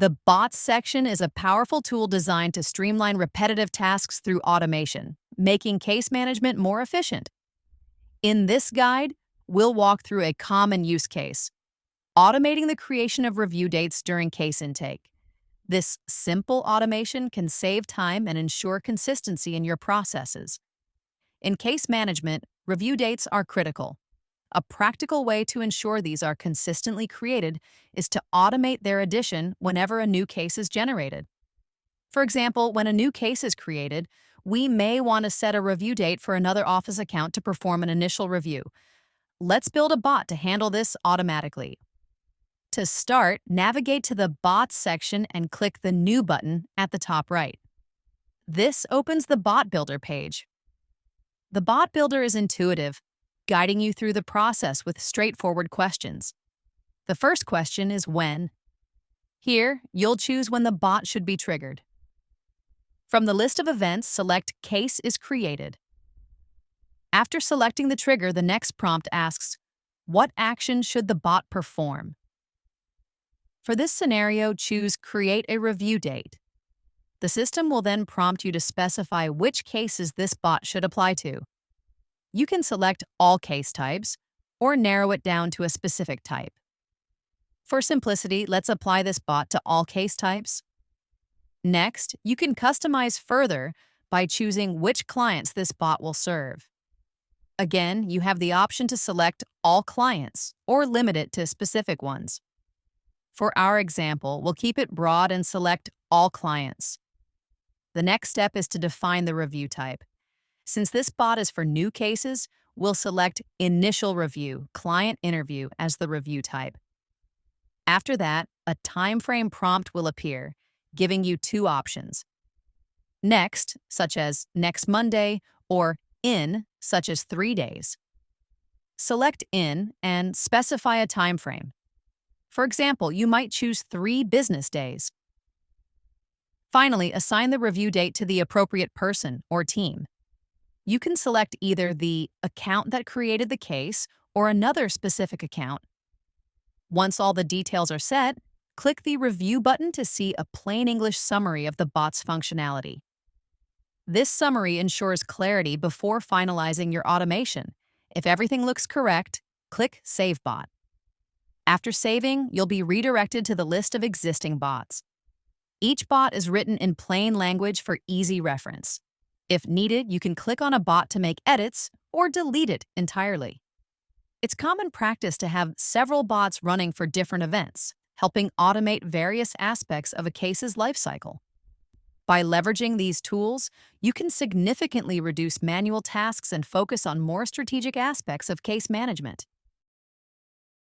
The Bots section is a powerful tool designed to streamline repetitive tasks through automation, making case management more efficient. In this guide, we'll walk through a common use case, automating the creation of review dates during case intake. This simple automation can save time and ensure consistency in your processes. In case management, review dates are critical. A practical way to ensure these are consistently created is to automate their addition whenever a new case is generated. For example, when a new case is created, we may want to set a review date for another office account to perform an initial review. Let's build a bot to handle this automatically. To start, navigate to the Bots section and click the New button at the top right. This opens the Bot Builder page. The Bot Builder is intuitive, guiding you through the process with straightforward questions. The first question is when. Here, you'll choose when the bot should be triggered. From the list of events, select Case is created. After selecting the trigger, the next prompt asks, what action should the bot perform? For this scenario, choose Create a Review Date. The system will then prompt you to specify which cases this bot should apply to. You can select all case types or narrow it down to a specific type. For simplicity, let's apply this bot to all case types. Next, you can customize further by choosing which clients this bot will serve. Again, you have the option to select all clients or limit it to specific ones. For our example, we'll keep it broad and select all clients. The next step is to define the review type. Since this bot is for new cases, we'll select Initial Review, Client Interview as the review type. After that, a timeframe prompt will appear, giving you two options. Next, such as next Monday, or in, such as 3 days. Select in and specify a timeframe. For example, you might choose 3 business days. Finally, assign the review date to the appropriate person or team. You can select either the account that created the case or another specific account. Once all the details are set, click the Review button to see a plain English summary of the bot's functionality. This summary ensures clarity before finalizing your automation. If everything looks correct, click Save Bot. After saving, you'll be redirected to the list of existing bots. Each bot is written in plain language for easy reference. If needed, you can click on a bot to make edits or delete it entirely. It's common practice to have several bots running for different events, helping automate various aspects of a case's lifecycle. By leveraging these tools, you can significantly reduce manual tasks and focus on more strategic aspects of case management.